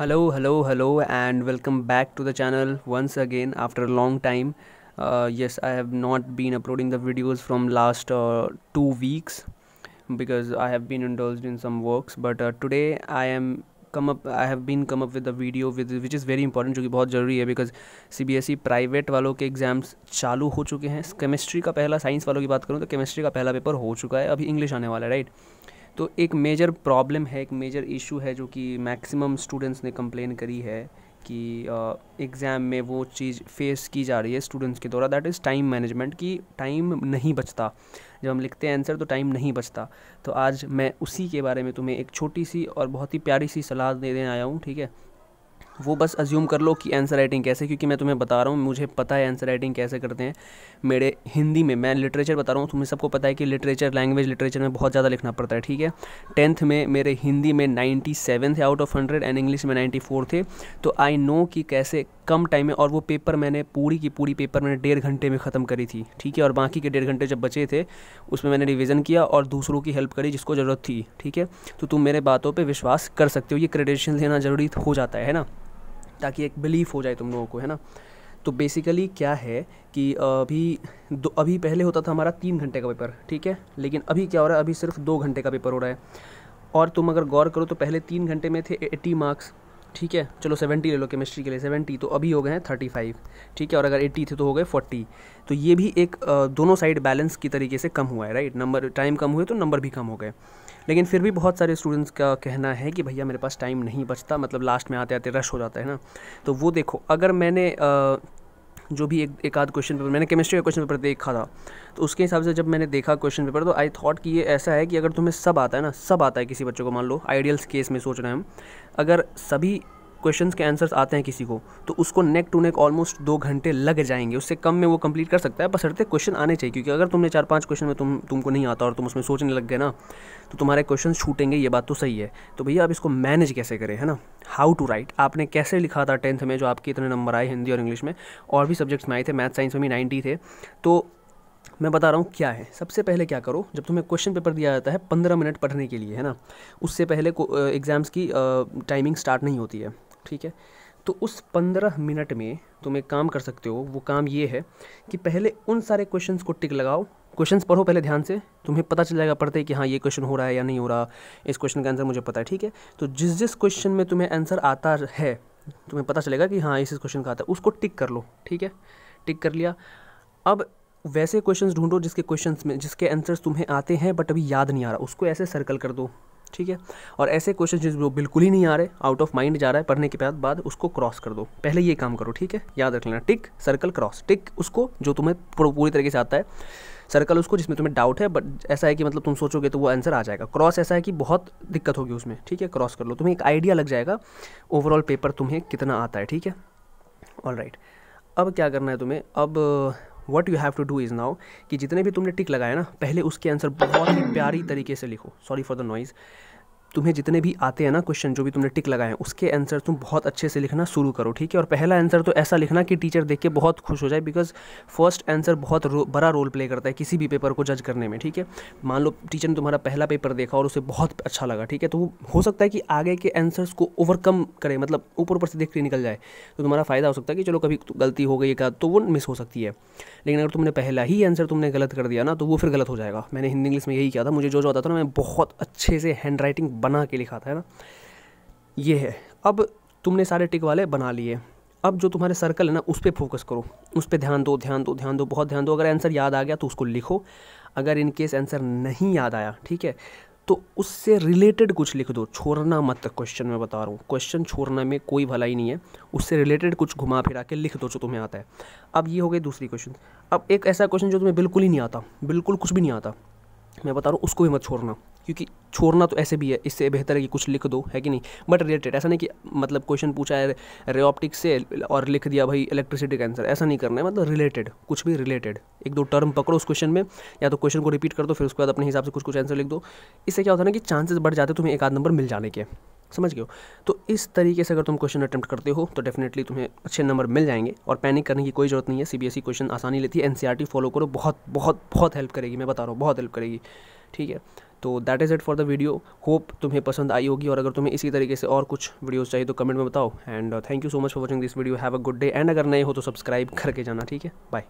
Hello, and welcome back to the channel once again after a long time. Yes, I have not been uploading the videos from last 2 weeks because I have been indulged in some works. But today I have been come up with a video which is very important, जो कि बहुत ज़रूरी है because CBSE private वालों के exams चालू हो चुके हैं. केमिस्ट्री का पहला, साइंस वालों की बात करूँ तो केमिस्ट्री का पहला पेपर हो चुका है, अभी इंग्लिश आने वाला है, राइट. तो एक मेजर प्रॉब्लम है, एक मेजर इशू है जो कि मैक्सिमम स्टूडेंट्स ने कंप्लेन करी है कि एग्ज़ाम में वो चीज़ फेस की जा रही है स्टूडेंट्स के द्वारा. दैट इज़ टाइम मैनेजमेंट, की टाइम नहीं बचता. जब हम लिखते हैं आंसर तो टाइम नहीं बचता. तो आज मैं उसी के बारे में तुम्हें एक छोटी सी और बहुत ही प्यारी सी सलाह देने आया हूँ, ठीक है. वो बस अज्यूम कर लो कि आंसर राइटिंग कैसे, क्योंकि मैं तुम्हें बता रहा हूँ, मुझे पता है आंसर राइटिंग कैसे करते हैं. मेरे हिंदी में, मैं लिटरेचर बता रहा हूँ, तुम्हें सबको पता है कि लैंग्वेज लिटरेचर में बहुत ज़्यादा लिखना पड़ता है, ठीक है. 10th में मेरे हिंदी में 97 थे आउट ऑफ 100 एंड इंग्लिश में 94 थे. तो आई नो कि कैसे कम टाइम में, और वो पेपर मैंने पूरी की पूरी पेपर मैंने 1.5 घंटे में ख़त्म करी थी, ठीक है. और बाकी के 1.5 घंटे जब बचे थे उसमें मैंने रिवीजन किया और दूसरों की हेल्प करी जिसको ज़रूरत थी, ठीक है. तो तुम मेरे बातों पर विश्वास कर सकते हो. ये क्रेडेंशियल लेना ज़रूरी हो जाता है ना, ताकि एक बिलीफ हो जाए तुम लोगों को, है ना. तो बेसिकली क्या है कि अभी पहले होता था हमारा 3 घंटे का पेपर, ठीक है. लेकिन अभी क्या हो रहा है, अभी सिर्फ 2 घंटे का पेपर हो रहा है. और तुम अगर गौर करो तो पहले 3 घंटे में थे 80 मार्क्स, ठीक है. चलो 70 ले लो केमिस्ट्री के लिए, 70, तो अभी हो गए हैं 35, ठीक है. और अगर 80 थे तो हो गए 40. तो ये भी एक दोनों साइड बैलेंस की तरीके से कम हुआ है, राइट. नंबर, टाइम कम हुए तो नंबर भी कम हो गए. लेकिन फिर भी बहुत सारे स्टूडेंट्स का कहना है कि भैया मेरे पास टाइम नहीं बचता, मतलब लास्ट में आते आते रश हो जाता है ना. तो वो देखो, अगर मैंने जो भी एक आध क्वेश्चन पेपर मैंने केमिस्ट्री का क्वेश्चन पेपर देखा था, तो उसके हिसाब से जब मैंने देखा क्वेश्चन पेपर, तो आई थॉट कि ये ऐसा है कि अगर तुम्हें सब आता है ना, सब आता है किसी बच्चे को, मान लो आइडियल्स केस में सोच रहे हैं हम, अगर सभी क्वेश्चन्स के आंसर्स आते हैं किसी को, तो उसको नेक टू नेक ऑलमोस्ट 2 घंटे लग जाएंगे. उससे कम में वो कंप्लीट कर सकता है, बशर्ते क्वेश्चन आने चाहिए. क्योंकि अगर तुमने 4-5 क्वेश्चन में तुमको नहीं आता और तुम उसमें सोचने लग गए ना, तो तुम्हारे क्वेश्चन छूटेंगे. ये बात तो सही है. तो भैया अब इसको मैनेज कैसे करें, है ना. हाउ टू राइट, आपने कैसे लिखा था 10th में जो आपके इतने नंबर आए हिंदी और इंग्लिश में, और भी सब्जेक्ट्स में आए थे, मैथ साइंस में भी 90 थे. तो मैं बता रहा हूँ क्या है. सबसे पहले क्या करो, जब तुम्हें क्वेश्चन पेपर दिया जाता है 15 मिनट पढ़ने के लिए, है ना, उससे पहले एग्ज़ाम्स की टाइमिंग स्टार्ट नहीं होती है, ठीक है. तो उस 15 मिनट में तुम एक काम कर सकते हो. वो काम ये है कि पहले उन सारे क्वेश्चंस को टिक लगाओ. क्वेश्चंस पढ़ो पहले ध्यान से, तुम्हें पता चल जाएगा पढ़ते ही कि हाँ ये क्वेश्चन हो रहा है या नहीं हो रहा, इस क्वेश्चन का आंसर मुझे पता है, ठीक है. तो जिस क्वेश्चन में तुम्हें आंसर आता है, तुम्हें पता चलेगा कि हाँ इस क्वेश्चन का आता है, उसको टिक कर लो, ठीक है. टिक कर लिया. अब वैसे क्वेश्चंस ढूंढो जिसके आंसर्स तुम्हें आते हैं बट अभी याद नहीं आ रहा, उसको ऐसे सर्कल कर दो, ठीक है. और ऐसे क्वेश्चन जो बिल्कुल ही नहीं आ रहे, आउट ऑफ माइंड जा रहा है पढ़ने के बाद उसको क्रॉस कर दो. पहले ये काम करो, ठीक है. याद रख लेना, टिक सर्कल क्रॉस. टिक उसको जो तुम्हें पूरी तरीके से आता है, सर्कल उसको जिसमें तुम्हें डाउट है, बट ऐसा है कि मतलब तुम सोचोगे तो वो आंसर आ जाएगा. क्रॉस ऐसा है कि बहुत दिक्कत होगी उसमें, ठीक है. क्रॉस कर लो, तुम्हें एक आइडिया लग जाएगा ओवरऑल पेपर तुम्हें कितना आता है, ठीक है. All right. अब क्या करना है तुम्हें, अब what you have to do is now, कि जितने भी तुमने टिक लगाया ना, पहले उसके आंसर बहुत ही प्यारी तरीके से लिखो. Sorry for the noise. तुम्हें जितने भी आते हैं ना क्वेश्चन, जो भी तुमने टिक लगाए हैं, उसके आंसर तुम बहुत अच्छे से लिखना शुरू करो, ठीक है. और पहला आंसर तो ऐसा लिखना कि टीचर देख के बहुत खुश हो जाए, बिकॉज फर्स्ट आंसर बहुत बड़ा रोल प्ले करता है किसी भी पेपर को जज करने में, ठीक है. मान लो टीचर ने तुम्हारा पहला पेपर देखा और उसे बहुत अच्छा लगा, ठीक है, तो वो हो सकता है कि आगे के आंसर्स को ओवरकम करे, मतलब ऊपर से देख के निकल जाए, तो तुम्हारा फ़ायदा हो सकता है कि चलो कभी गलती हो गई का तो वो मिस हो सकती है. लेकिन अगर तुमने पहला ही आंसर तुमने गलत कर दिया ना, तो वो फिर गलत हो जाएगा. मैंने हिंदी इंग्लिश में यही किया था. मुझे जो आता था ना, मैं बहुत अच्छे से हैंड राइटिंग बना के लिखा था, है ना. ये है. अब तुमने सारे टिक वाले बना लिए. अब जो तुम्हारे सर्कल है ना, उस पर फोकस करो, उस पर ध्यान दो, बहुत ध्यान दो. अगर आंसर याद आ गया तो उसको लिखो. अगर इन केस आंसर नहीं याद आया, ठीक है, तो उससे रिलेटेड कुछ लिख दो. छोड़ना मत. क्वेश्चन में बता रहा हूँ, क्वेश्चन छोड़ने में कोई भलाई नहीं है. उससे रिलेटेड कुछ घुमा फिरा के लिख दो जो तुम्हें आता है. अब ये हो गई दूसरी क्वेश्चन. अब एक ऐसा क्वेश्चन जो तुम्हें बिल्कुल ही नहीं आता, बिल्कुल कुछ भी नहीं आता, मैं बता रहा हूँ, उसको भी मत छोड़ना. क्योंकि छोड़ना तो ऐसे भी है, इससे बेहतर है कि कुछ लिख दो, है कि नहीं. बट रिलेटेड, ऐसा नहीं कि मतलब क्वेश्चन पूछा है रे ऑप्टिक्स से और लिख दिया भाई इलेक्ट्रिसिटी का आंसर, ऐसा नहीं करना है. मतलब रिलेटेड, कुछ भी रिलेटेड, 1-2 टर्म पकड़ो उस क्वेश्चन में, या तो क्वेश्चन को रिपीट कर दो, फिर उसके बाद अपने हिसाब से कुछ आंसर लिख दो. इससे क्या होता है ना कि चांसेस बढ़ जाते तुम्हें 1 आध नंबर मिल जाने के, समझ गए हो. तो इस तरीके से अगर तुम क्वेश्चन अटेम्प्ट करते हो तो डेफिनेटली तुम्हें अच्छे नंबर मिल जाएंगे. और पैनिक करने की कोई ज़रूरत नहीं है. सीबीएसई क्वेश्चन आसानी लेती है. एनसीईआरटी फॉलो करो, बहुत बहुत बहुत हेल्प करेगी, मैं बता रहा हूँ, बहुत हेल्प करेगी, ठीक है. तो that is it for the video. Hope तुम्हें पसंद आई होगी, और अगर तुम्हें इसी तरीके से और कुछ वीडियोस चाहिए तो कमेंट में बताओ। And thank you so much for watching this video. Have a good day, and अगर नए हो तो सब्सक्राइब करके जाना, ठीक है। बाय।